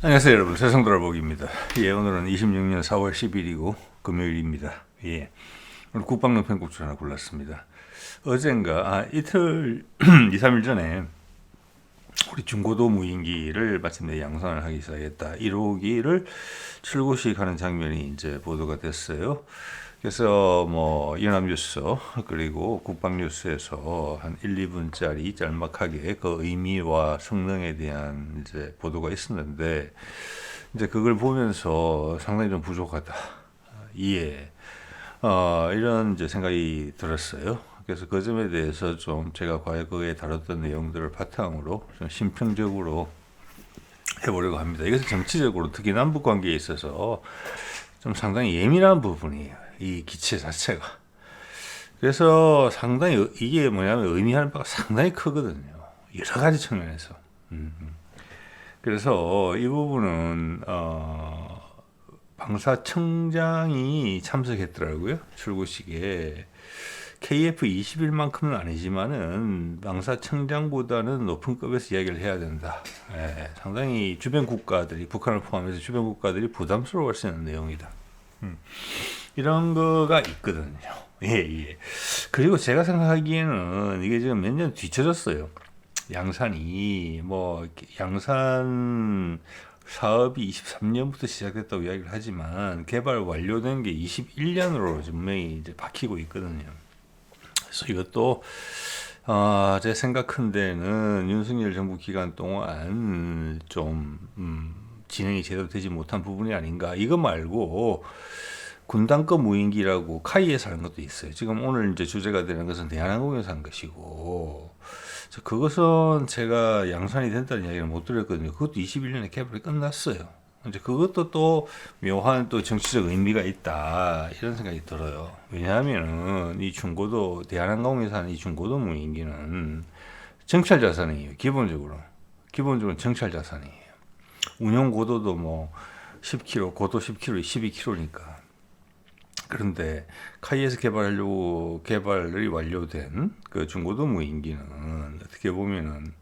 안녕하세요 여러분, 세상돌아보기입니다. 예, 오늘은 26년 4월 10일이고 금요일입니다. 예, 오늘 국방론 편곡주 하나 골랐습니다. 어젠가 이틀 2, 3일 전에 우리 중고도 무인기를 마침내 양산을 하기 시작했다. 1호기를 출고식 하는 장면이 이제 보도가 됐어요. 그래서 뭐 연합뉴스 그리고 국방뉴스에서 한 1, 2분짜리 짤막하게 그 의미와 성능에 대한 이제 보도가 있었는데, 이제 그걸 보면서 상당히 좀 부족하다. 이해. 이런 이제 생각이 들었어요. 그래서 그 점에 대해서 좀 제가 과거에 다뤘던 내용들을 바탕으로 좀 심층적으로 해보려고 합니다. 이것은 정치적으로 특히 남북 관계에 있어서 좀 상당히 예민한 부분이에요. 이 기체 자체가. 그래서 상당히 이게 뭐냐면 의미하는 바가 상당히 크거든요. 여러 가지 측면에서. 그래서 이 부분은 방사청장이 참석했더라고요. 출고식에. KF-21만큼은 아니지만은 방사청장보다는 높은 급에서 이야기를 해야 된다. 예, 상당히 주변 국가들이, 북한을 포함해서 주변 국가들이 부담스러워할 수 있는 내용이다. 이런 거가 있거든요. 예. 그리고 제가 생각하기에는 이게 지금 몇 년 뒤쳐졌어요. 양산이 양산 사업이 23년부터 시작됐다고 이야기를 하지만 개발 완료된 게 21년으로 분명히 이제 박히고 있거든요. 그래서 이것도 제 생각컨대는 윤석열 정부 기간 동안 좀 진행이 제대로 되지 못한 부분이 아닌가. 이거 말고 군단급 무인기라고 카이에서 하는 것도 있어요. 지금 오늘 이제 주제가 되는 것은 대한항공에서 한 것이고, 그것은 제가 양산이 된다는 이야기를 못 들었거든요. 그것도 21년에 개발이 끝났어요. 이제 그것도 또 묘한 또 정치적 의미가 있다, 이런 생각이 들어요. 왜냐하면은 이 중고도, 대한항공에서 하는 이 중고도 무인기는 정찰 자산이에요. 기본적으로 정찰 자산이에요. 운용 고도도 뭐 10km, 고도 10km, 12km니까. 그런데 카이에서 개발이 완료된 그 중고도 무인기는 어떻게 보면은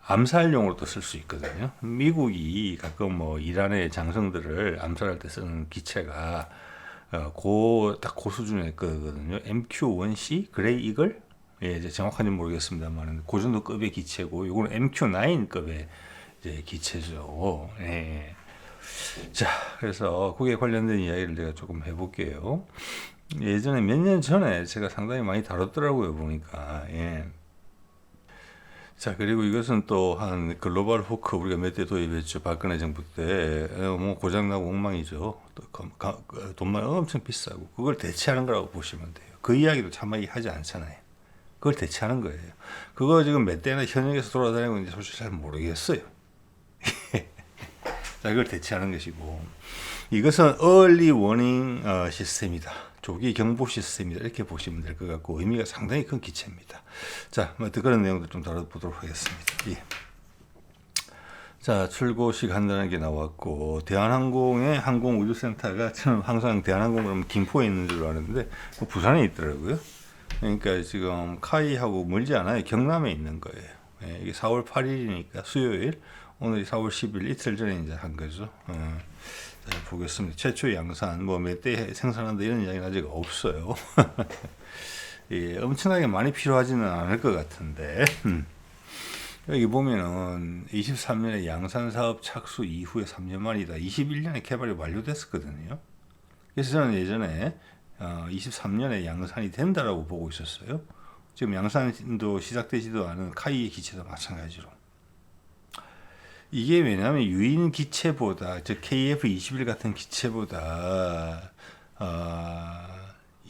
암살용으로도 쓸 수 있거든요. 미국이 가끔 뭐 이란의 장성들을 암살할 때 쓰는 기체가 딱 그 수준의 거거든요. MQ-1C 그레이 이글? 예, 이제 정확한지 모르겠습니다만 그 정도급의 기체고, 이거는 MQ-9급의 이제 기체죠. 예. 자, 그래서 거기에 관련된 이야기를 제가 조금 해볼게요. 예전에 몇 년 전에 제가 상당히 많이 다뤘더라고요, 보니까. 예. 자, 그리고 이것은 또 한 글로벌 호크 우리가 몇 대 도입했죠. 박근혜 정부 때. 뭐 고장나고 엉망이죠. 또 돈만 엄청 비싸고. 그걸 대체하는 거라고 보시면 돼요. 그 이야기도 참 많이 하지 않잖아요. 그걸 대체하는 거예요. 그거 지금 몇 대나 현역에서 돌아다니고 있는지 솔직히 잘 모르겠어요. 자, 이걸 대체하는 것이고, 이것은 early warning 시스템이다. 조기 경보 시스템이다. 이렇게 보시면 될 것 같고, 의미가 상당히 큰 기체입니다. 자, 그런 내용들 좀 다뤄보도록 하겠습니다. 예. 자, 출고식 한다는 게 나왔고, 대한항공의 항공우주센터가 저는 항상 대한항공 그러면 김포에 있는 줄 아는데 부산에 있더라고요. 그러니까 지금 카이하고 멀지 않아요. 경남에 있는 거예요. 예, 이게 4월 8일이니까 수요일, 오늘이 4월 10일, 이틀 전에 이제 한 거죠. 자, 보겠습니다. 최초 양산, 뭐 몇 대 생산한다 이런 이야기는 아직 없어요. 예, 엄청나게 많이 필요하지는 않을 것 같은데. 여기 보면은 23년에 양산 사업 착수 이후에 3년 만이다. 21년에 개발이 완료됐었거든요. 그래서 저는 예전에 23년에 양산이 된다라고 보고 있었어요. 지금 양산도 시작되지도 않은 카이의 기체도 마찬가지로. 이게 왜냐하면 유인 기체보다, 즉 KF-21 같은 기체보다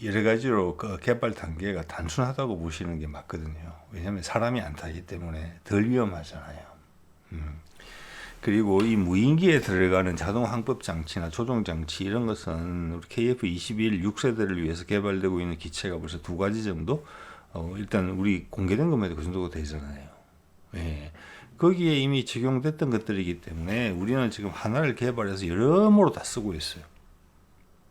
여러 가지로 그 개발 단계가 단순하다고 보시는 게 맞거든요. 왜냐하면 사람이 안 타기 때문에 덜 위험하잖아요. 그리고 이 무인기에 들어가는 자동 항법 장치나 조종 장치 이런 것은 우리 KF-21 6세대를 위해서 개발되고 있는 기체가 벌써 2가지 정도, 일단 우리 공개된 것만 해도 그 정도가 되잖아요. 예. 거기에 이미 적용됐던 것들이기 때문에 우리는 지금 하나를 개발해서 여러모로 다 쓰고 있어요.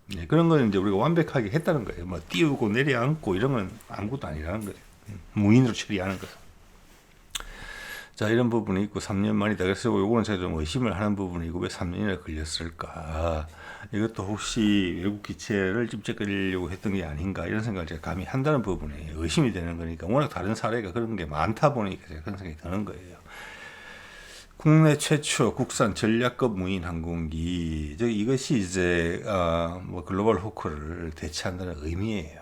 네, 그런 건 이제 우리가 완벽하게 했다는 거예요. 뭐 띄우고 내려앉고 이런 건 아무것도 아니라는 거예요. 무인으로 처리하는 거예요. 자, 이런 부분이 있고 3년 만이다. 그래서 요거는 제가 좀 의심을 하는 부분이고 왜 3년이나 걸렸을까? 이것도 혹시 외국 기체를 집적하려고 했던 게 아닌가 이런 생각을 제가 감히 한다는 부분에 의심이 되는 거니까 워낙 다른 사례가 그런 게 많다 보니까 제가 그런 생각이 드는 거예요. 국내 최초 국산 전략급 무인 항공기, 이것이 이제 뭐 글로벌 호크를 대체한다는 의미예요.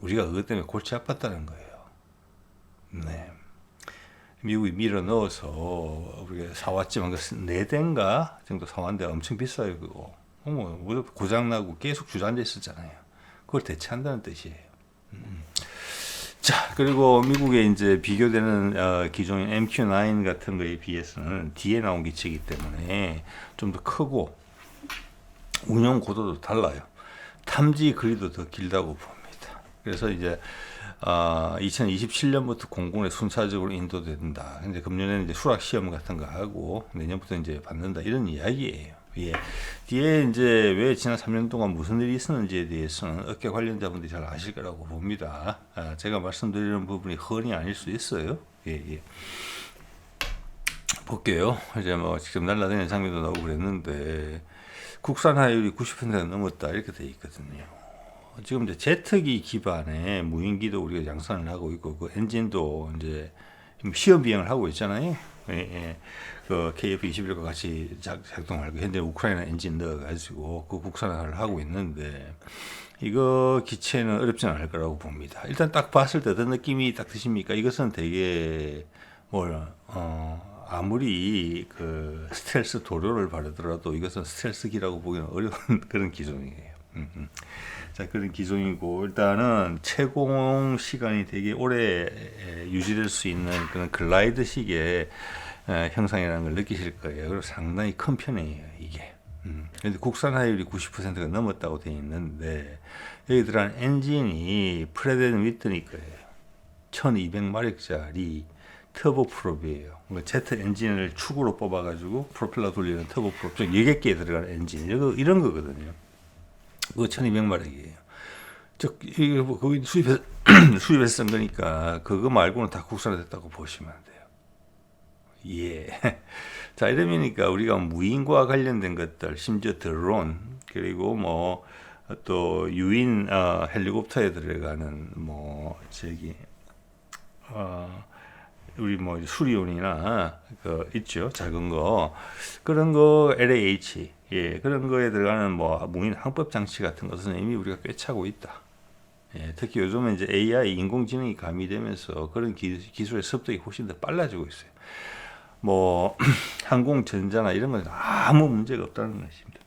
우리가 그것 때문에 골치 아팠다는 거예요. 네. 미국이 밀어 넣어서 우리가 사왔지만 그 4대인가 정도 사왔는데 엄청 비싸요. 그거 뭐 고장나고 계속 주저앉아 있었잖아요. 그걸 대체한다는 뜻이에요. 자, 그리고 미국에 이제 비교되는 기종인 MQ-9 같은 거에 비해서는 뒤에 나온 기체이기 때문에 좀 더 크고 운용 고도도 달라요. 탐지 거리도 더 길다고 봅니다. 그래서 이제 2027년부터 공군에 순차적으로 인도된다. 이제 금년에는 이제 수락 시험 같은 거 하고 내년부터 이제 받는다 이런 이야기예요. 예. 뒤에 이제 왜 지난 3년 동안 무슨 일이 있었는지에 대해서는 업계 관련자분들이 잘 아실 거라고 봅니다. 제가 말씀드리는 부분이 허언이 아닐 수 있어요. 예. 볼게요. 이제 뭐 직접 날라다니는 장면도 나오고 그랬는데 국산 화율이 90%가 넘었다 이렇게 돼 있거든요. 지금 이제 제트기 기반의 무인기도 우리가 양산을 하고 있고 그 엔진도 이제 시험 비행을 하고 있잖아요. 예. 그 KF-21과 같이 작동하고 현재 우크라이나 엔진 넣어가지고 그 국산화를 하고 있는데 이거 기체는 어렵지는 않을 거라고 봅니다. 일단 딱 봤을 때 어떤 느낌이 딱 드십니까? 이것은 되게 아무리 그 스텔스 도료를 바르더라도 이것은 스텔스기라고 보기는 어려운 그런 기종이에요. 자, 그런 기종이고 일단은 채공 시간이 되게 오래 유지될 수 있는 그런 글라이드식의 형상이라는 걸 느끼실 거예요. 그리고 상당히 큰 편이에요, 이게. 그런데 국산 화율이 90%가 넘었다고 되어 있는데 여기 들어간 엔진이 프레드 위트니 거예요. 1200마력짜리 터보 프롭이에요. 그러니까 제트 엔진을 축으로 뽑아가지고 프로펠러 돌리는 터보 프롭, 좀 여객기에 들어가는 엔진 이런 거거든요. 그거 1200마력이에요. 이거 거기 수입해서 쓴 거니까 그거 말고는 다 국산화됐다고 보시면 돼요. 예. 자, 이러니까 우리가 무인과 관련된 것들, 심지어 드론, 그리고 뭐 또 유인 헬리콥터에 들어가는 우리 뭐 수리온이나 그 있죠, 작은 거 그런 거 LAH 그런 거에 들어가는 뭐 무인 항법 장치 같은 것은 이미 우리가 꿰차고 있다. 예, 특히 요즘은 이제 AI 인공지능이 가미되면서 그런 기술의 습득이 훨씬 더 빨라지고 있어요. 뭐 항공전자나 이런 건 아무 문제가 없다는 것입니다.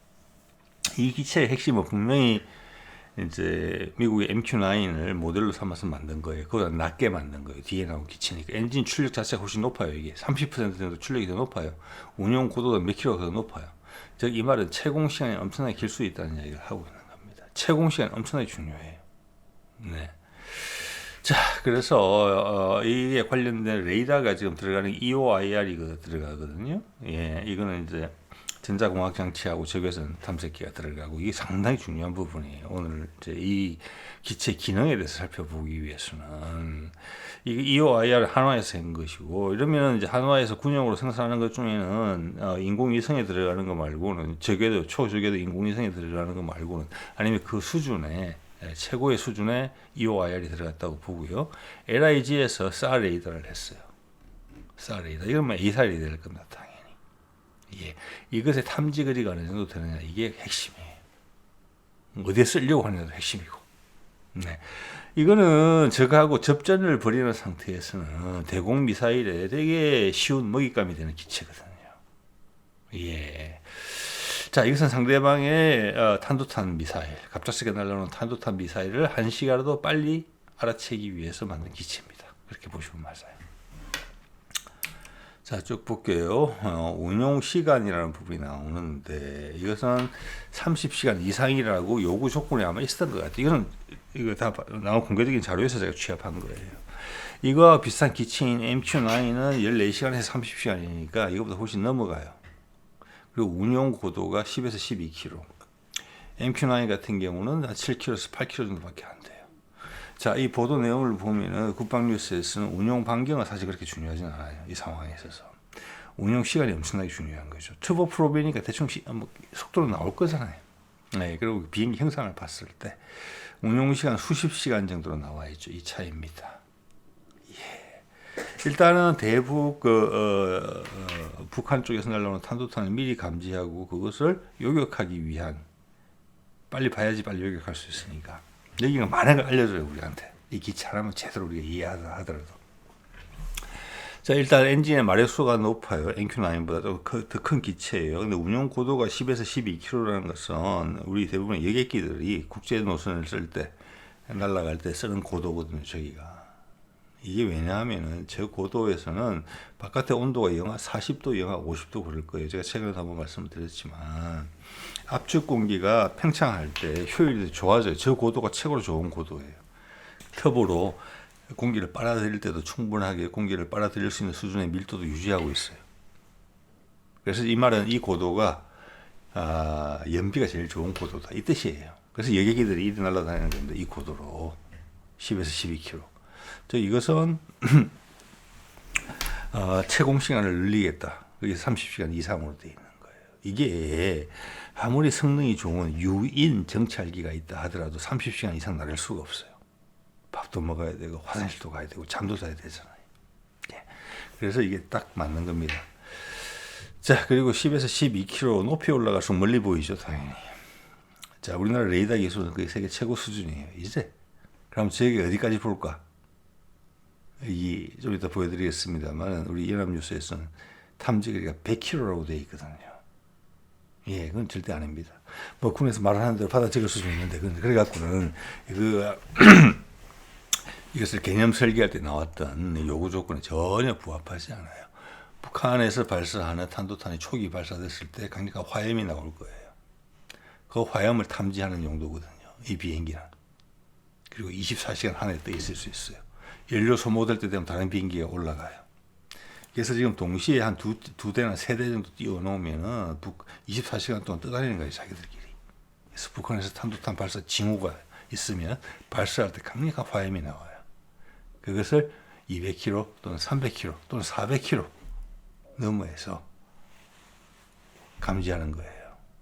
이 기체의 핵심은 분명히 이제 미국의 MQ-9을 모델로 삼아서 만든 거예요. 그보다 낮게 만든 거예요. 뒤에 나온 기체니까 엔진 출력 자체가 훨씬 높아요. 이게 30% 정도 출력이 더 높아요. 운용 고도도 몇 킬로가 더 높아요. 즉 이 말은 채공 시간이 엄청나게 길 수 있다는 이야기를 하고 있는 겁니다. 채공 시간이 엄청나게 중요해요. 네. 자, 그래서 이게 관련된 레이더가 지금 들어가는 EOIR이 들어가거든요. 예, 이거는 이제 전자공학 장치하고 적외선 탐색기가 들어가고 이게 상당히 중요한 부분이에요. 오늘 이제 이 기체 기능에 대해서 살펴보기 위해서는 이게 EOIR 한화에서 한 것이고 이러면 이제 한화에서 군용으로 생산하는 것 중에는 인공위성에 들어가는 거 말고는 적외도 초적외도 인공위성에 들어가는 거 말고는 아니면 그 수준의 최고의 수준의 EOIR이 들어갔다고 보고요. LIG에서 SAR 레이더를 했어요. SAR 레이더. 이러면 A사일이 될 겁니다. 당연히. 예. 이것의 탐지 거리가 어느 정도 되느냐. 이게 핵심이에요. 어디에 쓰려고 하느냐도 핵심이고. 네. 이거는 저거하고 접전을 벌이는 상태에서는 대공 미사일에 되게 쉬운 먹잇감이 되는 기체거든요. 예. 자, 이것은 상대방의 탄도탄 미사일, 갑작스럽게 날아오는 탄도탄 미사일을 1시간이라도 빨리 알아채기 위해서 만든 기체입니다. 그렇게 보시면 맞아요. 자, 쭉 볼게요. 운용 시간이라는 부분이 나오는데 이것은 30시간 이상이라고 요구 조건이 아마 있었던 것 같아요. 이거 다 나온 공개적인 자료에서 제가 취합한 거예요. 이거와 비슷한 기체인 MQ-9은 14시간에서 30시간이니까 이거보다 훨씬 넘어가요. 그리고 운용 고도가 10에서 12km. MQ-9 같은 경우는 7km에서 8km 정도밖에 안 돼요. 자, 이 보도 내용을 보면은 국방뉴스에서는 운용 반경은 사실 그렇게 중요하진 않아요. 이 상황에 있어서. 운용 시간이 엄청나게 중요한 거죠. 투보 프로비니까 대충 속도로 나올 거잖아요. 네, 그리고 비행기 형상을 봤을 때 운용 시간 수십 시간 정도로 나와 있죠. 이 차이입니다. 예. 일단은 대북 북한 쪽에서 날라오는 탄도탄을 미리 감지하고 그것을 요격하기 위한 빨리 봐야지 빨리 요격할 수 있으니까 여기가 많은 걸 알려줘요 우리한테. 이 기체 하나만 제대로 우리가 이해하더라도. 자, 일단 엔진의 마력수가 높아요. NQ9보다 더 큰 기체예요. 근데 운용 고도가 10에서 12km라는 것은 우리 대부분의 여객기들이 국제 노선을 쓸 때 날아갈 때 쓰는 고도거든요. 저기가. 이게 왜냐하면은 저 고도에서는 바깥의 온도가 영하 40도, 영하 50도 그럴 거예요. 제가 최근에 한번 말씀드렸지만 압축 공기가 팽창할 때 효율이 좋아져요. 저 고도가 최고로 좋은 고도예요. 터보로 공기를 빨아들일 때도 충분하게 공기를 빨아들일 수 있는 수준의 밀도도 유지하고 있어요. 그래서 이 말은 이 고도가 연비가 제일 좋은 고도다 이 뜻이에요. 그래서 여객기들이 이리 날아다니는 건데 이 고도로 10에서 12km. 이것은 채공 시간을 늘리겠다. 그게 30시간 이상으로 되어 있는 거예요. 이게 아무리 성능이 좋은 유인 정찰기가 있다 하더라도 30시간 이상 날릴 수가 없어요. 밥도 먹어야 되고 화장실도 가야 되고 잠도 자야 되잖아요. 예. 그래서 이게 딱 맞는 겁니다. 자, 그리고 10에서 12km 높이 올라갈수록 멀리 보이죠, 당연히. 자, 우리나라 레이더 기술은 그게 세계 최고 수준이에요. 이제 그럼 저게 어디까지 볼까? 좀 이따 보여드리겠습니다만 우리 연합뉴스에서는 탐지거리가 100km라고 되어 있거든요. 예, 그건 절대 아닙니다. 뭐 군에서 말하는 대로 받아 적을 수도 있는데 그래갖고는 이것을 개념 설계할 때 나왔던 요구 조건에 전혀 부합하지 않아요. 북한에서 발사하는 탄도탄이 초기 발사됐을 때 강력한 화염이 나올 거예요. 그 화염을 탐지하는 용도거든요. 이 비행기는. 그리고 24시간 하늘에 떠 있을 수 있어요. 연료 소모될 때 되면 다른 비행기가 올라가요. 그래서 지금 동시에 한 두 대나 세 대 정도 띄워놓으면은 24시간 동안 떠다니는 거예요, 자기들끼리. 그래서 북한에서 탄도탄 발사 징후가 있으면 발사할 때 강력한 화염이 나와요. 그것을 200km 또는 300km 또는 400km 너머에서 감지하는 거예요.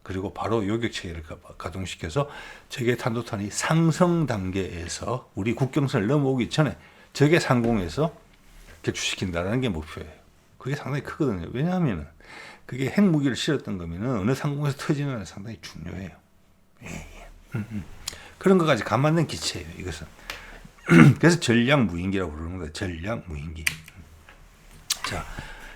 그리고 바로 요격 체계를 가동시켜서 적의 탄도탄이 상승 단계에서 우리 국경선을 넘어오기 전에 적의 상공에서 격추시킨다는 게 목표예요. 그게 상당히 크거든요. 왜냐하면 그게 핵무기를 실었던 거면은 어느 상공에서 터지는 건 상당히 중요해요. 그런 것까지 감안된 기체예요. 이것은. 그래서 전략 무인기라고 부르는 거예요. 전략 무인기. 자,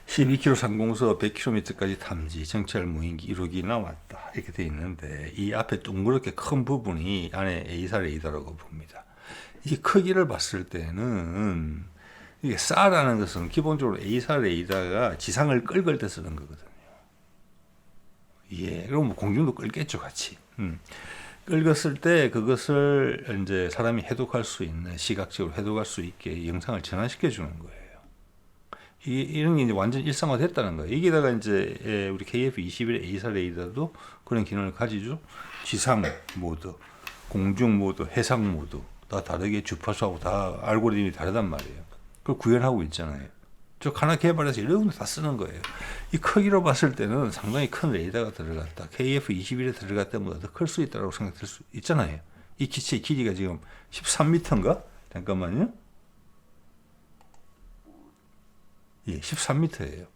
12km 상공서 100km까지 탐지 정찰 무인기 이루기 나왔다 이렇게 돼 있는데 이 앞에 둥그렇게 큰 부분이 안에 A사 레이더라고 봅니다. 이 크기를 봤을 때는 이게 쌀라는 것은 기본적으로 A사 레이더가 지상을 끌 때 쓰는 거거든요. 예, 그럼 뭐 공중도 끌겠죠 같이. 끌었을 때 그것을 이제 사람이 해독할 수 있는 시각적으로 해독할 수 있게 영상을 전환시켜 주는 거예요. 이런 게 이제 완전 일상화됐다는 거예요. 여기다가 이제 우리 KF-21 A사 레이더도 그런 기능을 가지죠. 지상 모드, 공중 모드, 해상 모드 다 다르게 주파수하고 다 알고리즘이 다르단 말이에요. 그걸 구현하고 있잖아요. 저 하나 개발해서 여러 군데 다 쓰는 거예요. 이 크기로 봤을 때는 상당히 큰 레이더가 들어갔다. KF-21에 들어갈 때보다 더 클 수 있다고 생각될 수 있잖아요. 이 기체의 길이가 지금 13m인가? 잠깐만요. 예, 13m예요.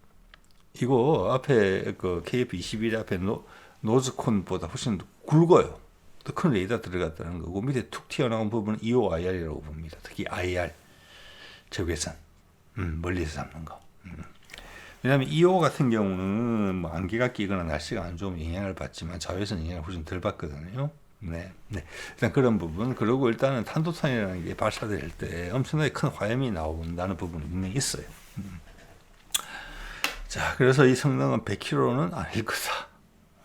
이거 앞에 그 KF-21 앞에 노즈콘보다 훨씬 굵어요. 더 큰 레이더 들어갔다는 거고 밑에 툭 튀어나온 부분은 EOIR이라고 봅니다. 특히 IR 적외선 멀리서 잡는 거. 왜냐하면 EO 같은 경우는 뭐 안개가 끼거나 날씨가 안 좋으면 영향을 받지만 자외선 영향을 훨씬 덜 받거든요. 네. 일단 그런 부분. 그리고 일단은 탄도탄이라는 게 발사될 때 엄청나게 큰 화염이 나온다는 부분이 분명히 있어요. 자, 그래서 이 성능은 100km는 아닐 거다.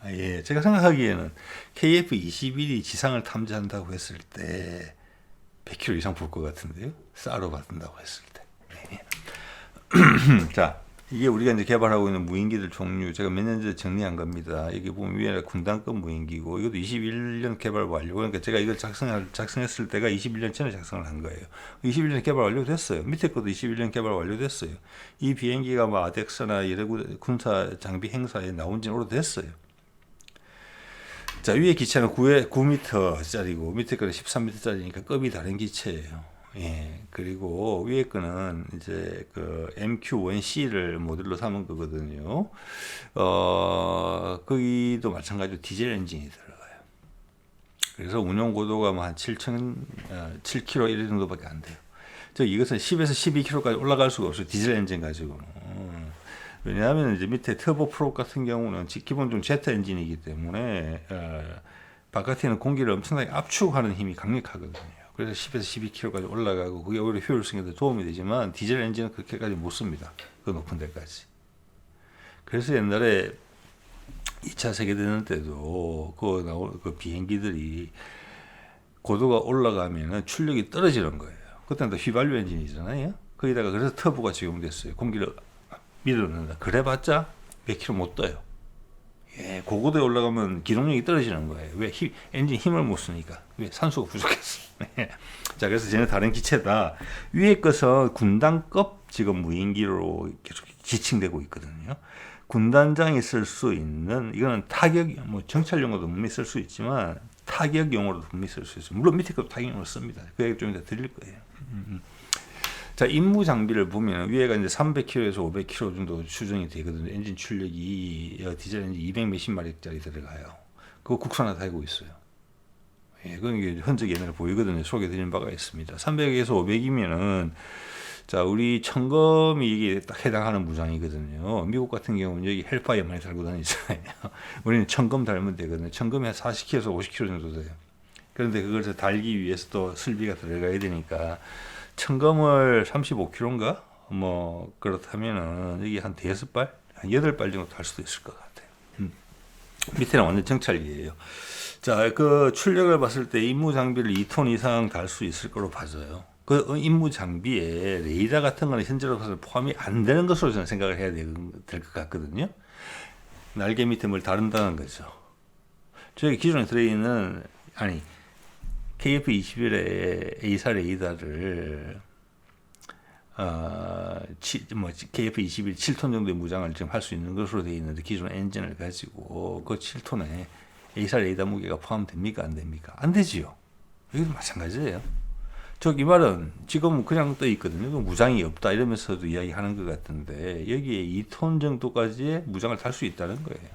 예, 제가 생각하기에는 KF-21이 지상을 탐지한다고 했을 때 100km 이상 볼 것 같은데요. 쌀로 받는다고 했을 때. 자, 이게 우리가 이제 개발하고 있는 무인기들 종류 제가 몇 년 전에 정리한 겁니다. 여기 보면 위에 군단급 무인기고 이것도 21년 개발 완료. 그러니까 제가 이걸 작성했을 때가 21년 전에 작성을 한 거예요. 21년 개발 완료됐어요. 밑에 것도 21년 개발 완료됐어요. 이 비행기가 뭐 아덱스나 여러 군사 장비 행사에 나온 지는 오래됐어요. 자, 위에 기체는 9m짜리고 밑에 거는 13m짜리니까 급이 다른 기체예요. 예, 그리고 위에 거는 이제 그 MQ-1C를 모델로 삼은 거거든요. 거기도 마찬가지로 디젤 엔진이 들어가요. 그래서 운용 고도가 뭐 한 7km 이런 정도밖에 안 돼요. 이것은 10에서 12km까지 올라갈 수가 없어요. 디젤 엔진 가지고는. 왜냐하면 이제 밑에 터보 프로 같은 경우는 기본적으로 제트 엔진이기 때문에 바깥에 있는 공기를 엄청나게 압축하는 힘이 강력하거든요. 그래서 10에서 12km까지 올라가고 그게 오히려 효율성에도 도움이 되지만 디젤 엔진은 그렇게까지 못 씁니다. 그 높은 데까지. 그래서 옛날에 2차 세계대전 때도 그 비행기들이 고도가 올라가면 출력이 떨어지는 거예요. 그때는 또 휘발유 엔진이잖아요. 거기다가 그래서 터보가 적용됐어요. 공기를 밀어넣는다. 그래봤자 몇 킬로 못 떠요. 예, 고고도에 올라가면 기동력이 떨어지는 거예요. 왜? 엔진 힘을 못 쓰니까. 왜? 산소가 부족했어. 자, 그래서 쟤는 다른 기체다. 위에 것은 군단급 지금 무인기로 계속 지칭되고 있거든요. 군단장이 쓸 수 있는, 이거는 타격, 뭐 정찰용으로도 분명히 쓸 수 있지만 타격용으로도 분명히 쓸 수 있어요. 물론 밑에 것도 타격용으로 씁니다. 그 얘기 좀 이따 드릴 거예요. 자, 임무 장비를 보면 위에가 이제 300km에서 500km 정도 추정이 되거든요. 엔진 출력이 디젤 엔진 200 몇십 마력짜리 들어가요. 그거 국산화 되고 있어요. 예, 그건 이게 흔적이 옛날에 보이거든요. 소개드린 바가 있습니다. 300에서 500이면은 자, 우리 청검이 이게 딱 해당하는 무장이거든요. 미국 같은 경우는 여기 헬파이어 많이 달고 다니잖아요. 우리는 청검 달면 되거든요. 청검이 한 40km에서 50km 정도 돼요. 그런데 그걸 달기 위해서 또 설비가 들어가야 되니까 청검을 35km인가? 뭐 그렇다면은 여기 한 5발? 한 8발 정도 달 수도 있을 것 같아요. 밑에는 완전 정찰기예요. 자, 그 출력을 봤을 때 임무 장비를 2톤 이상 달 수 있을 거로 봐져요. 그 임무 장비에 레이더 같은 거는 현재로서 포함이 안 되는 것으로 저는 생각을 해야 될 것 같거든요. 날개 밑에 뭘 다룬다는 거죠. 저기 기존에 들어있는 KF-21의 A사 레이더를 KF-21 7톤 정도의 무장을 지금 할 수 있는 것으로 되어 있는데 기존 엔진을 가지고 그 7톤에 A사 레이더 무게가 포함됩니까? 안 됩니까? 안 되지요. 여기도 마찬가지예요. 이 말은 지금 그냥 떠 있거든요. 무장이 없다 이러면서도 이야기하는 것 같은데 여기에 2톤 정도까지의 무장을 달 수 있다는 거예요.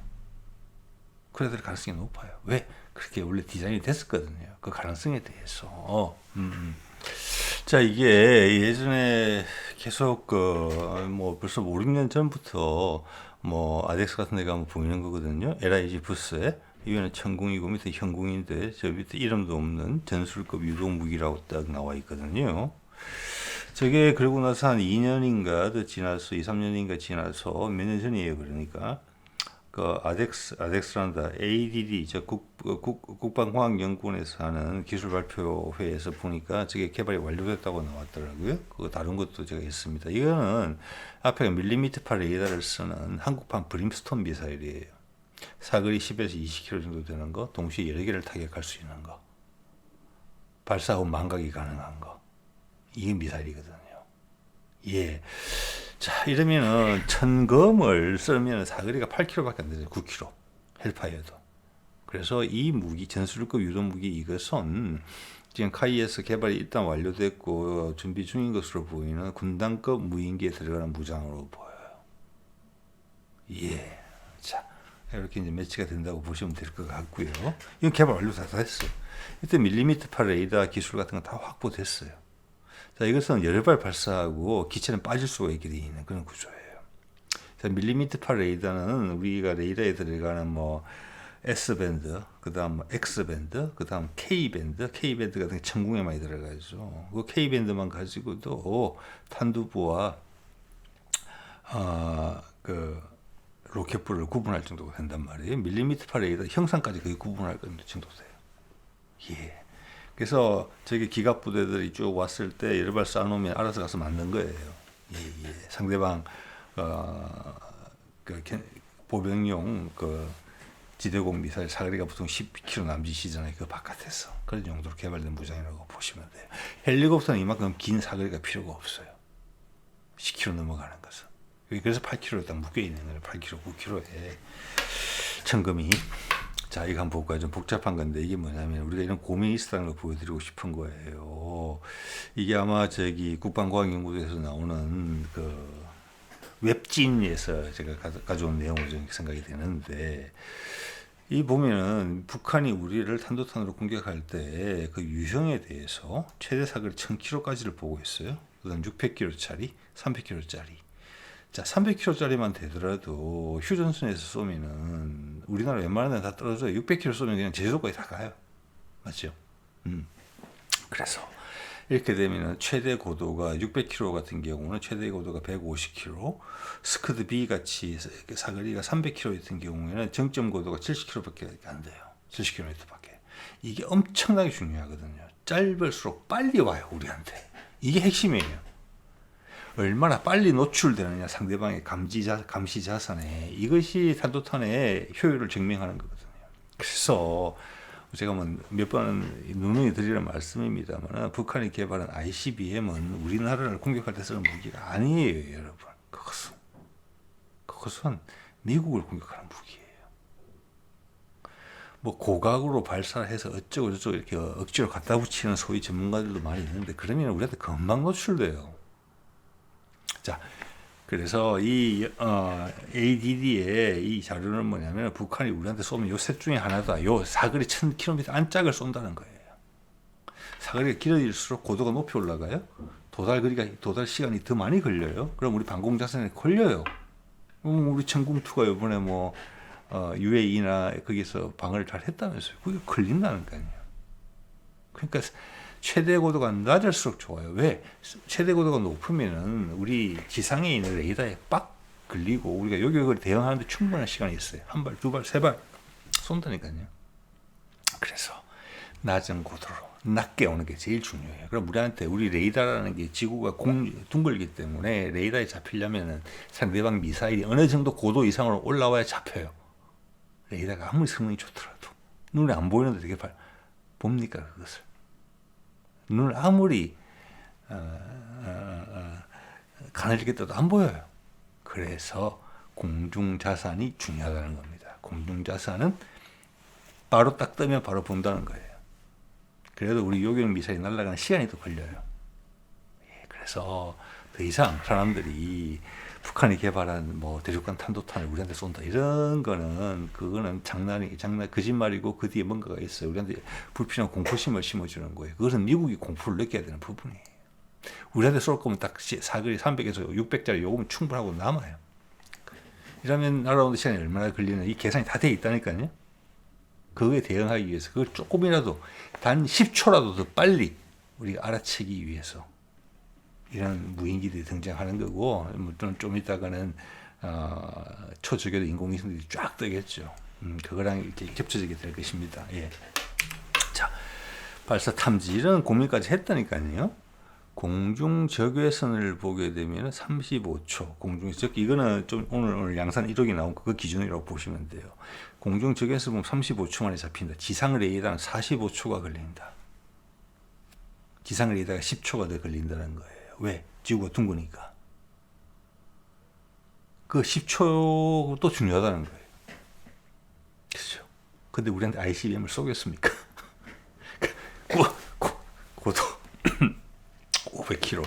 그래야 될 가능성이 높아요. 왜? 그렇게 원래 디자인이 됐었거든요. 그 가능성에 대해서. 자, 이게 예전에 계속 뭐 벌써 5, 6년 전부터 뭐 아덱스 같은 데 가면 보이는 거거든요. LIG 부스에. 이거는 천궁이고 밑에 현궁인데 저 밑에 이름도 없는 전술급 유도 무기라고 딱 나와 있거든요. 저게 그러고 나서 한 2년인가 더 지나서 2, 3년인가 지나서 몇 년 전이에요. 그러니까 그 아덱스란다 ADD 저 국방과학연구원에서 하는 기술 발표회에서 보니까 저게 개발이 완료됐다고 나왔더라고요. 그거 다른 것도 제가 있습니다. 이거는 앞에가 밀리미터파 레이더를 쓰는 한국판 브림스톤 미사일이에요. 사거리 10에서 20km 정도 되는 거, 동시에 여러 개를 타격할 수 있는 거, 발사 후 망각이 가능한 거, 이게 미사일이거든요. 예. 자, 이러면은 천검을 쓰면 사거리가 8km밖에 안 되죠. 9km. 헬파이어도. 그래서 이 무기, 전술급 유도 무기 이것은 지금 카이에서 개발이 일단 완료됐고 준비 중인 것으로 보이는 군단급 무인기에 들어가는 무장으로 보여요. 예. 자, 이렇게 이제 매치가 된다고 보시면 될 것 같고요. 이건 개발 완료 다 됐어요. 이때 밀리미터파 레이더 기술 같은 건 다 확보됐어요. 자, 이것은 여러 발 발사하고 기체는 빠질 수가 있게 되어 있는 그런 구조예요. 자, 밀리미터파 레이더는 우리가 레이더에 들어가는 뭐 S밴드, 그 다음 뭐 X밴드, 그 다음 K밴드, K밴드 같은 게 천궁에 많이 들어가죠. 그 K밴드만 가지고도 탄두부와 그 로켓불을 구분할 정도가 된단 말이에요. 밀리미터파 레이더 형상까지 거의 구분할 정도 돼요. 예. 그래서 저기 기갑 부대들이 쭉 왔을 때 여러 발 쏴놓으면 알아서 가서 맞는 거예요. 예, 예. 상대방 그 보병용 지대공 미사일 사거리가 보통 10km 남짓이잖아요. 그 바깥에서 그런 용도로 개발된 무장이라고 보시면 돼요. 헬리콥터는 이만큼 긴 사거리가 필요가 없어요. 10km 넘어가는 것은. 그래서 8km에 딱 묶여 있는 거예요. 8km, 9km에 천금이. 자, 이거 한번 볼까요? 좀 복잡한 건데 이게 뭐냐면 우리가 이런 고민이 있었다는 걸 보여드리고 싶은 거예요. 이게 아마 국방과학연구소에서 나오는 웹진에서 제가 가져온 내용으로 생각이 되는데, 이 보면은 북한이 우리를 탄도탄으로 공격할 때 그 유형에 대해서 최대 사거리 1000km까지를 보고 있어요. 그다음 600km짜리, 300km짜리. 자, 300km짜리만 되더라도 휴전선에서 쏘면은 우리나라 웬만한 데는 다 떨어져요. 600km 쏘면 그냥 제주도까지 다 가요. 맞죠? 그래서 이렇게 되면 최대 고도가 600km 같은 경우는 최대 고도가 150km, 스크드 B 같이 사거리가 300km 같은 경우에는 정점 고도가 70km밖에 안 돼요. 70km밖에. 이게 엄청나게 중요하거든요. 짧을수록 빨리 와요, 우리한테. 이게 핵심이에요. 얼마나 빨리 노출되느냐, 상대방의 감시 자산에. 이것이 탄도탄의 효율을 증명하는 거거든요. 그래서 제가 몇 번 누누이 드리는 말씀입니다만, 북한이 개발한 ICBM은 우리나라를 공격할 때 쓰는 무기가 아니에요, 여러분. 그것은 미국을 공격하는 무기예요. 뭐 고각으로 발사해서 어쩌고 저쩌고 이렇게 억지로 갖다 붙이는 소위 전문가들도 많이 있는데, 그러면 우리한테 금방 노출돼요. 자, 그래서 이 ADD의 이 자료는 뭐냐면, 북한이 우리한테 쏘면 요 셋 중에 하나다. 요 사거리 1000km 안짝을 쏜다는 거예요. 사거리가 길어질수록 고도가 높이 올라가요. 도달 시간이 더 많이 걸려요. 그럼 우리 방공 자산에 걸려요. 우리 천궁2가 이번에 UAE나 거기서 방어를 잘 했다면서요. 그게 걸린다는 거 아니에요. 그러니까 최대 고도가 낮을수록 좋아요. 왜? 최대 고도가 높으면은 우리 지상에 있는 레이더에 빡 걸리고 우리가 요격을 대응하는데 충분한 시간이 있어요. 한 발, 두 발, 세 발 쏜다니까요. 그래서 낮은 고도로 낮게 오는 게 제일 중요해요. 그럼 우리 레이더라는 게 지구가 둥글기 때문에 레이더에 잡히려면은 상대방 미사일이 어느 정도 고도 이상으로 올라와야 잡혀요. 레이더가 아무리 성능이 좋더라도 눈에 안 보이는데 어떻게 봅니까, 그것을? 눈을 아무리 가늘겠다도 안 보여요. 그래서 공중자산이 중요하다는 겁니다. 공중자산은 바로 딱 뜨면 바로 본다는 거예요. 그래도 우리 요격 미사일이 날아가는 시간이 더 걸려요. 그래서 더 이상 사람들이 북한이 개발한 대륙간 탄도탄을 우리한테 쏜다, 이런 그거는 거짓말이고, 그 뒤에 뭔가가 있어요. 우리한테 불필요한 공포심을 심어주는 거예요. 그것은 미국이 공포를 느껴야 되는 부분이에요. 우리한테 쏠 거면 딱 사거리 300에서 600짜리 요거면 충분하고 남아요. 이러면 날아오는 시간이 얼마나 걸리는, 이 계산이 다 돼 있다니까요. 그거에 대응하기 위해서 그걸 조금이라도 단 10초라도 더 빨리 우리가 알아채기 위해서 이런 무인기들이 등장하는 거고, 좀 이따가는 초저궤도 인공위성들이 쫙 뜨겠죠. 그거랑 이렇게 겹쳐지게 될 것입니다. 예. 자, 발사 탐지 이런 고민까지 했다니까요. 공중 적외선을 보게 되면 35초 공중에서, 이거는 좀 오늘 양산 1호기 나온 그 기준이라고 보시면 돼요. 공중 적외선 보면 35초 만에 잡힌다. 지상 레이더는 45초가 걸린다. 지상 레이더가 10초가 더 걸린다는 거예요. 왜? 지구가 둥그니까. 그 10초도 중요하다는 거예요. 그렇죠? 근데 우리한테 ICBM을 쏘겠습니까? 고도 500km,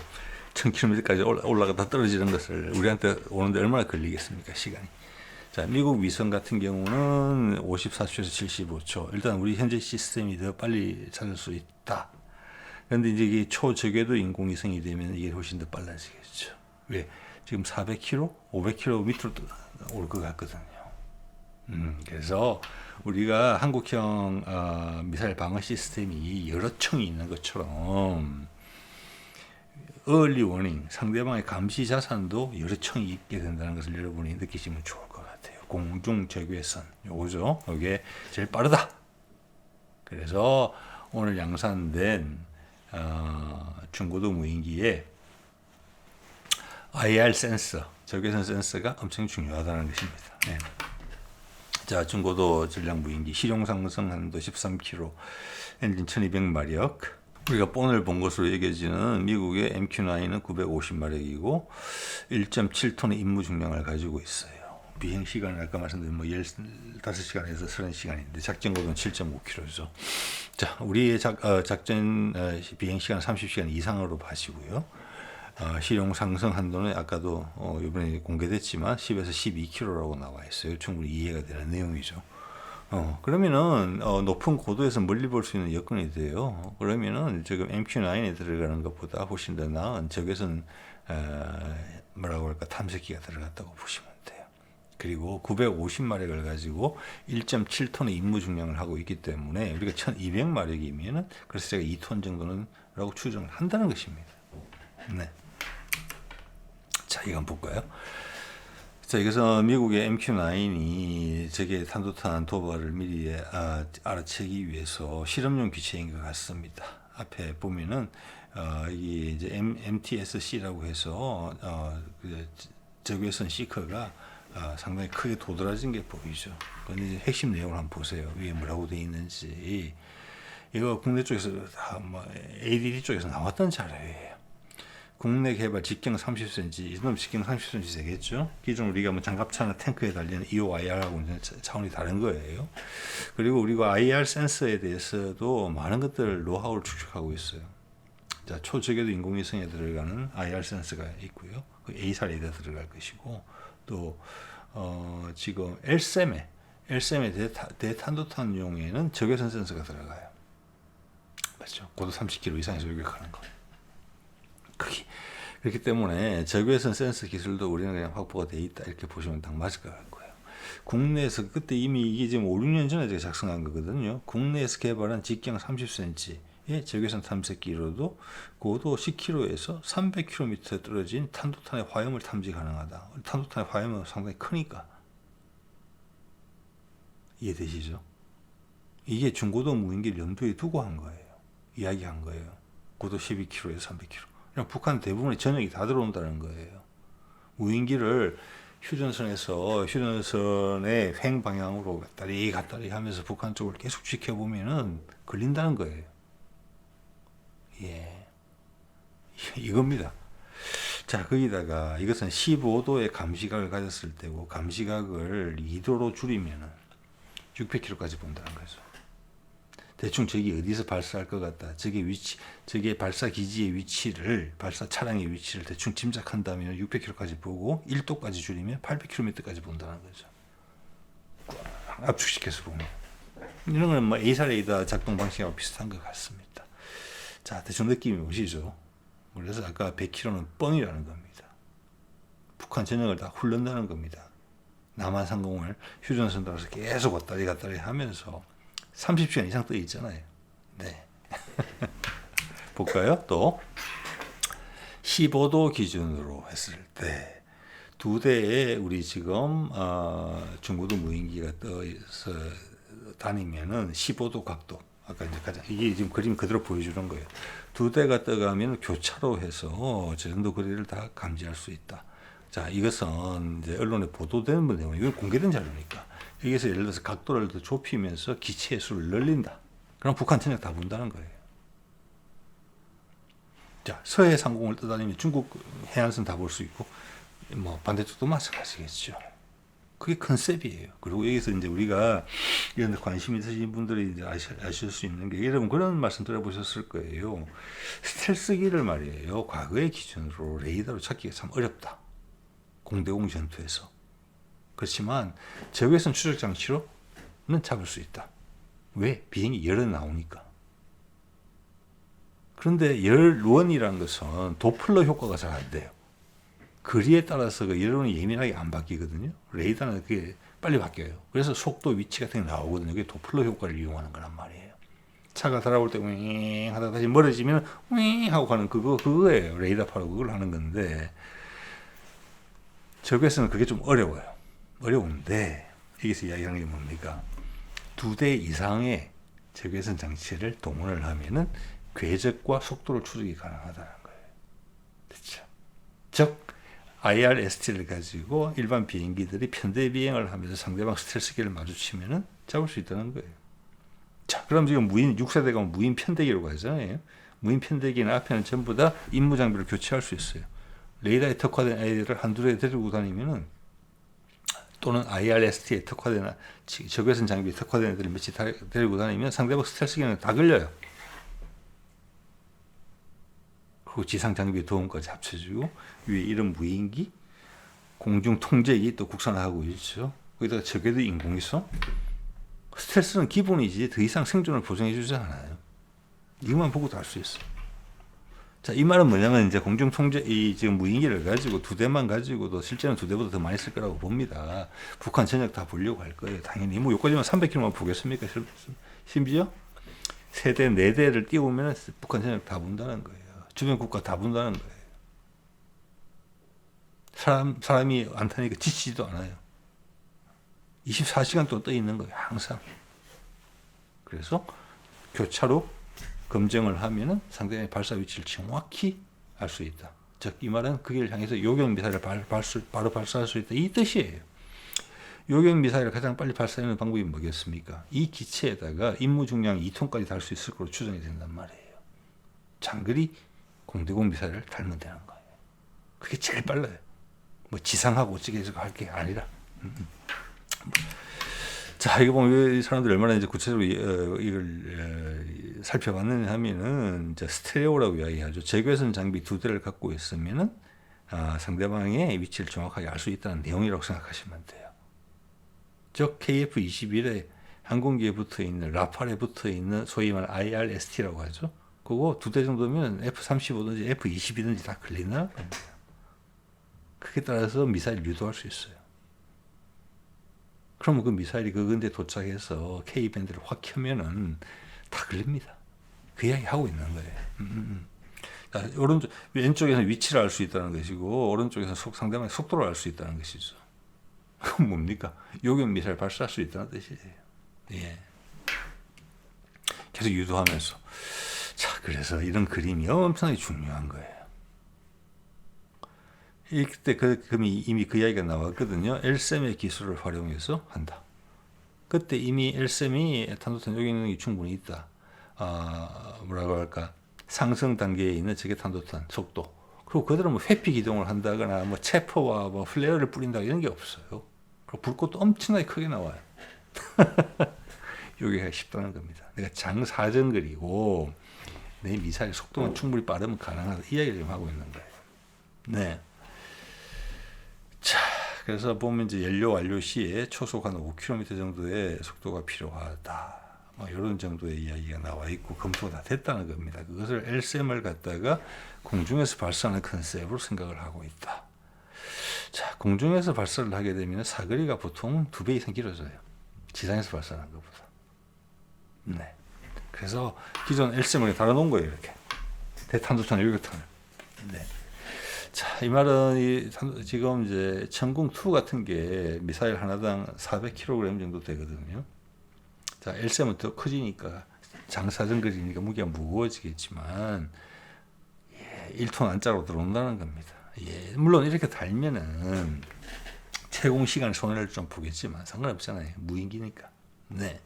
1000km까지 올라가다 떨어지는 것을 우리한테 오는데 얼마나 걸리겠습니까, 시간이. 자, 미국 위성 같은 경우는 54초에서 75초. 일단 우리 현재 시스템이 더 빨리 찾을 수 있다. 그런데 이제 이게 초저궤도 인공위성이 되면 이게 훨씬 더 빨라지겠죠. 왜? 지금 400km, 500km 밑으로 올 것 같거든요. 그래서 우리가 한국형 미사일 방어 시스템이 여러 층이 있는 것처럼 early warning, 상대방의 감시 자산도 여러 층이 있게 된다는 것을 여러분이 느끼시면 좋을 것 같아요. 공중 적외선, 요거죠. 이게 제일 빠르다. 그래서 오늘 양산된 중고도 무인기에 IR 센서, 적외선 센서가 엄청 중요하다는 것입니다. 네. 자, 중고도 전략 무인기 실용 상승 한도 13km, 엔진 1200마력. 우리가 본을 본 것으로 여겨지는 미국의 MQ-9은 950마력이고 1.7톤의 임무 중량을 가지고 있어요. 비행 시간은 아까 말씀드린 15시간에서 30시간인데 작전 고도는 7.5km죠. 자, 우리의 작전 비행 시간 30시간 이상으로 봐시고요. 실용 상승 한도는 아까도 이번에 공개됐지만 10에서 12km라고 나와 있어요. 충분히 이해가 되는 내용이죠. 그러면은 높은 고도에서 멀리 볼 수 있는 여건이 돼요. 그러면은 지금 MQ-9에 들어가는 것보다 훨씬 더 나은 적외선 뭐라고 할까 탐색기가 들어갔다고 보시면 돼요. 그리고 950마력을 가지고 1.7톤의 임무 중량을 하고 있기 때문에 우리가 1200마력이면은 그래서 제가 2톤 정도는 라고 추정을 한다는 것입니다. 네. 자, 이거 한번 볼까요? 자, 이것은 미국의 MQ-9이 적의 탄도탄 도발을 미리 알아채기 위해서 실험용 기체인 것 같습니다. 앞에 보면은 이게 이제 MTSC라고 해서 그 적외선 시커가 상당히 크게 도드라진 게 보이죠. 근데 이제 핵심 내용을 한번 보세요. 위에 뭐라고 되어 있는지. 이거 국내 쪽에서 ADD 쪽에서 나왔던 자료예요. 국내 개발 직경 30cm, 이놈 직경 30cm 되겠죠. 기존 우리가 장갑차나 탱크에 달리는 EOIR하고는 차원이 다른 거예요. 그리고 우리가 IR 센서에 대해서도 많은 것들 노하우를 축적하고 있어요. 자, 초적외도 인공위성에 들어가는 IR 센서가 있고요. 그 A사에 들어갈 것이고 또 지금 LSAM의 대탄도탄용에는 적외선 센서가 들어가요. 맞죠? 고도 30km 이상에서 요격하는 거. 그렇기 때문에 적외선 센서 기술도 우리는 그냥 확보가 돼 있다 이렇게 보시면 딱 맞을 것 같고요. 국내에서 그때 이미 이게 지금 5, 6년 전에 제가 작성한 거거든요. 국내에서 개발한 직경 30cm의 적외선 탐색기로도 고도 10km에서 300km 떨어진 탄도탄의 화염을 탐지 가능하다. 탄도탄의 화염은 상당히 크니까 이해되시죠? 이게 중고도 무인기를 염두에 두고 한 거예요. 이야기한 거예요. 고도 12km에서 300km. 그냥 북한 대부분의 전역이 다 들어온다는 거예요. 무인기를 휴전선의 횡 방향으로 갔다리 하면서 북한 쪽을 계속 지켜보면은 걸린다는 거예요. 예. 이겁니다. 자, 거기다가 이것은 15도의 감시각을 가졌을 때고 감시각을 2도로 줄이면은 600km까지 본다는 거죠. 대충 저기 어디서 발사할 것 같다. 저게 발사 기지의 위치를, 발사 차량의 위치를 대충 짐작한다면 600km까지 보고 1도까지 줄이면 800km까지 본다는 거죠. 압축시켜서 보면. 이런 건 A사 레이더 작동 방식하고 비슷한 것 같습니다. 자, 대충 느낌이 오시죠? 그래서 아까 100km는 뻥이라는 겁니다. 북한 전역을 다 훑는다는 겁니다. 남한 상공을 휴전선 따라서 계속 왔다리 갔다리 하면서 30시간 이상 떠 있잖아요. 네. 볼까요? 또 15도 기준으로 했을 때 두 대의 우리 지금 중고도 무인기가 떠서 다니면은 15도 각도. 아까 이제 가장 이게 지금 그림 그대로 보여주는 거예요. 두 대가 떠가면 교차로 해서 저 정도 거리를 다 감지할 수 있다. 자, 이것은 이제 언론에 보도되는 내용, 이건 공개된 자료니까. 여기서 예를 들어서 각도를 더 좁히면서 기체의 수를 늘린다. 그럼 북한 전역 다 본다는 거예요. 자, 서해 상공을 떠다니면 중국 해안선 다 볼 수 있고, 반대쪽도 마찬가지겠죠. 그게 컨셉이에요. 그리고 여기서 이제 우리가 이런 데 관심 있으신 분들이 이제 아실 수 있는 게, 여러분 그런 말씀 들어보셨을 거예요. 스텔스기를 말이에요. 과거의 기준으로 레이더로 찾기가 참 어렵다. 공대공 전투에서. 그렇지만 적외선 추적 장치로는 잡을 수 있다. 왜? 비행이 열에 나오니까. 그런데 열원이라는 것은 도플러 효과가 잘 안 돼요. 거리에 따라서 그 열원이 예민하게 안 바뀌거든요. 레이더는 그게 빨리 바뀌어요. 그래서 속도, 위치 같은 게 나오거든요. 그게 도플러 효과를 이용하는 거란 말이에요. 차가 달아올 때 윙 하다가 다시 멀어지면 윙 하고 가는 그거예요. 레이더파로 그걸 하는 건데, 적외선은 그게 좀 어려운데 여기서 이야기하는 게 뭡니까? 2대 이상의 적외선 장치를 동원을 하면은 궤적과 속도를 추적이 가능하다는 거예요. 됐죠? 즉 IRST를 가지고 일반 비행기들이 편대 비행을 하면서 상대방 스텔스기를 마주치면은 잡을 수 있다는 거예요. 자, 그럼 지금 무인 6세대가 무인 편대기라고 하잖아요. 무인 편대기는 앞에는 전부 다 임무 장비를 교체할 수 있어요. 레이더에 특화된 아이들을 한두 대 데리고 다니면은, 또는 IRST에 특화된 적외선 장비에 특화된 애들을 며칠 데리고 다니면 상대방 스텔스기는 다 걸려요. 그리고 지상 장비 도움까지 합쳐지고 위에 이런 무인기, 공중 통제기 또 국산화하고 있죠. 거기다가 적외도 인공위성. 스텔스는 기본이지 더 이상 생존을 보장해 주지 않아요. 이것만 보고도 알 수 있어. 자, 이 말은 뭐냐면 이제 공중 통제 이 지금 무인기를 가지고 두 대만 가지고도 실제는 두 대보다 더 많이 쓸 거라고 봅니다. 북한 전역 다 보려고 할 거예요. 당연히 뭐 여기까지만 300km만 보겠습니까? 심지어 세대, 네 대를 띄우면 북한 전역 다 본다는 거예요. 주변 국가 다 본다는 거예요. 사람이 안 타니까 지치지도 않아요. 24시간 동안 떠 있는 거예요. 항상. 그래서 교차로 검증을 하면은 상대방의 발사 위치를 정확히 알 수 있다. 즉, 이 말은 그걸 향해서 요격 미사일을 바로 발사할 수 있다. 이 뜻이에요. 요격 미사일을 가장 빨리 발사하는 방법이 뭐겠습니까? 이 기체에다가 임무 중량 2톤까지 달 수 있을 것으로 추정이 된단 말이에요. 장거리 공대공 미사일을 달면 되는 거예요. 그게 제일 빨라요. 뭐 지상하고 어찌게 해서 할 게 아니라. 자, 이거 보면 왜 사람들이 얼마나 이제 구체적으로 이걸 살펴봤느냐 하면은 이제 스테레오라고 이야기하죠. 적외선 장비 두 대를 갖고 있으면은 상대방의 위치를 정확하게 알 수 있다는 내용이라고 생각하시면 돼요. 즉 KF-21에 항공기에 붙어 있는 라팔에 붙어 있는 소위 말하는 IRST라고 하죠. 그거 두 대 정도면 F-35든지 F-22든지 다 걸린다는 겁니다. 그에 따라서 미사일 유도할 수 있어요. 그러면 그 미사일이 그 근처에 도착해서 K밴드를 확 켜면은 다 걸립니다. 그 이야기 하고 있는 거예요. 자, 왼쪽에서는 위치를 알 수 있다는 것이고, 오른쪽에서는 상대방의 속도를 알 수 있다는 것이죠. 그건 뭡니까? 요격 미사일 발사할 수 있다는 뜻이에요. 예. 계속 유도하면서. 자, 그래서 이런 그림이 엄청나게 중요한 거예요. 그때 이미 그 이야기가 나왔거든요. LSAM의 기술을 활용해서 한다. 그때 이미 LSAM이 탄도탄 요격 능력이 충분히 있다. 뭐라고 할까? 상승 단계에 있는 적외 탄도탄 속도. 그리고 그들은 뭐 회피 기동을 한다거나 뭐 체포와 뭐 플레어를 뿌린다 이런 게 없어요. 그리고 불꽃도 엄청나게 크게 나와요. 요격하기 쉽다는 겁니다. 내가 장사정거리고 내 미사일 속도만 충분히 빠르면 가능하다. 이 이야기를 지금 하고 있는 거예요. 네. 자, 그래서 보면 이제 연료 완료 시에 초속 한 5km 정도의 속도가 필요하다. 뭐 이런 정도의 이야기가 나와 있고 검토가 다 됐다는 겁니다. 그것을 LSAM을 갖다가 공중에서 발사하는 컨셉으로 생각을 하고 있다. 자, 공중에서 발사를 하게 되면 사거리가 보통 2배 이상 길어져요. 지상에서 발사하는 것보다. 네. 그래서 기존 LSAM을 달아놓은 거예요, 이렇게. 대탄도탄 요격탄을. 네. 자, 이 말은 지금 이제 천궁2 같은 게 미사일 하나당 400kg 정도 되거든요. 자, LSAM은 더 커지니까 장사정거리니까 무게가 무거워지겠지만 1톤 안짝으로 들어온다는 겁니다. 예, 물론 이렇게 달면은 채공 시간 손해를 좀 보겠지만 상관없잖아요. 무인기니까. 네.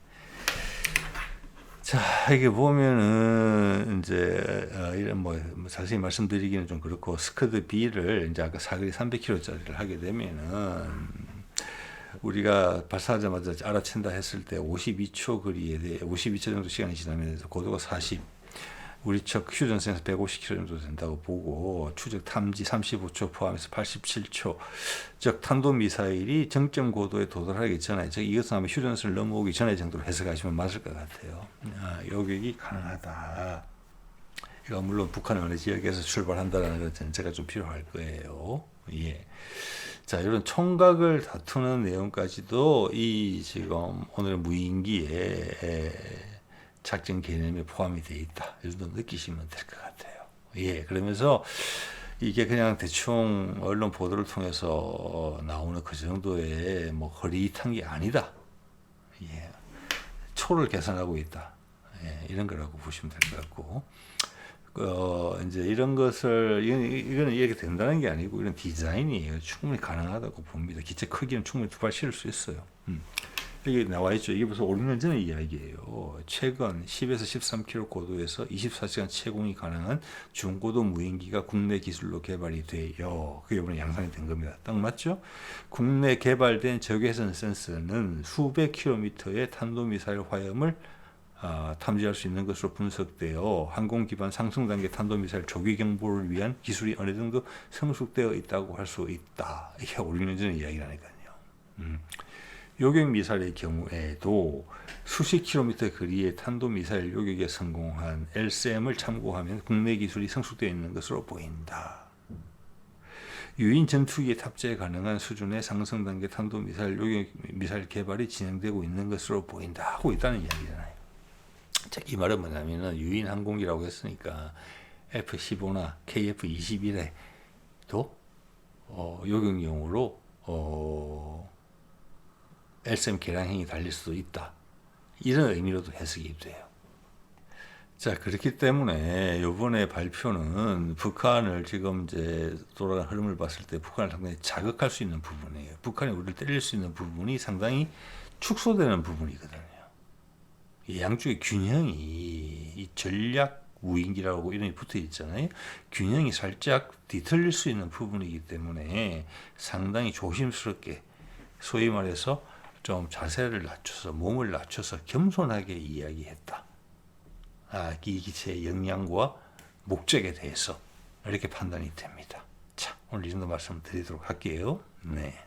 자, 이게 보면은 이제 이런 뭐 자세히 말씀드리기는 좀 그렇고 스커드 B를 이제 아까 사거리 300km짜리를 하게 되면은 우리가 발사하자마자 알아챈다 했을 때 52초 거리에 대해 52초 정도 시간이 지나면서 고도가 40, 우리 척 휴전선에서 150km 정도 된다고 보고 추적 탐지 35초 포함해서 87초, 즉 탄도미사일이 정점 고도에 도달하기 전에, 즉 이것은 아마 휴전선을 넘어오기 전에 정도로 해석하시면 맞을 것 같아요. 요격이 가능하다. 이거 물론 북한의 어느 지역에서 출발한다는 것 전제가 좀 필요할 거예요. 예. 자, 이런 총각을 다투는 내용까지도 이 지금 오늘 무인기에 작전 개념에 포함이 되어 있다. 이 정도 느끼시면 될 것 같아요. 예, 그러면서 이게 그냥 대충 언론 보도를 통해서 나오는 그 정도의 뭐 허리탄 게 아니다. 예, 초를 계산하고 있다. 예, 이런 거라고 보시면 될 것 같고, 이제 이런 것을 이거는 이렇게 된다는 게 아니고 이런 디자인이에요. 충분히 가능하다고 봅니다. 기체 크기는 충분히 두 발 실을 수 있어요. 여기 나와 있죠. 이게 벌써 5, 6년 전의 이야기예요. 최근 10에서 13km 고도에서 24시간 채공이 가능한 중고도 무인기가 국내 기술로 개발이 돼요. 그게 이번에 양산이 된 겁니다. 딱 맞죠? 국내 개발된 적외선 센서는 수백 킬로미터의 탄도미사일 화염을 탐지할 수 있는 것으로 분석되어 항공 기반 상승 단계 탄도미사일 조기 경보를 위한 기술이 어느 정도 성숙되어 있다고 할 수 있다. 이게 5, 6년 전의 이야기라니까요. 요격 미사일의 경우에도 수십 킬로미터 거리의 탄도미사일 요격에 성공한 LCM을 참고하면 국내 기술이 성숙되어 있는 것으로 보인다. 유인 전투기에 탑재 가능한 수준의 상승 단계 탄도미사일 요격 미사일 개발이 진행되고 있는 것으로 보인다 하고 있다는 이야기잖아요. 자, 이 말은 뭐냐면은 유인 항공기라고 했으니까 F-15나 KF-21에도 요격용으로 LCM 개량형이 달릴 수도 있다. 이런 의미로도 해석이 돼요. 자, 그렇기 때문에 이번에 발표는 북한을 지금 이제 돌아가는 흐름을 봤을 때 북한을 상당히 자극할 수 있는 부분이에요. 북한이 우리를 때릴 수 있는 부분이 상당히 축소되는 부분이거든요. 이 양쪽의 균형이 이 전략 우인기라고 이름이 붙어 있잖아요. 균형이 살짝 뒤틀릴 수 있는 부분이기 때문에 상당히 조심스럽게 소위 말해서 좀 자세를 낮춰서 몸을 낮춰서 겸손하게 이야기했다. 이 기체의 역량과 목적에 대해서 이렇게 판단이 됩니다. 자, 오늘 이 정도 말씀드리도록 할게요. 네.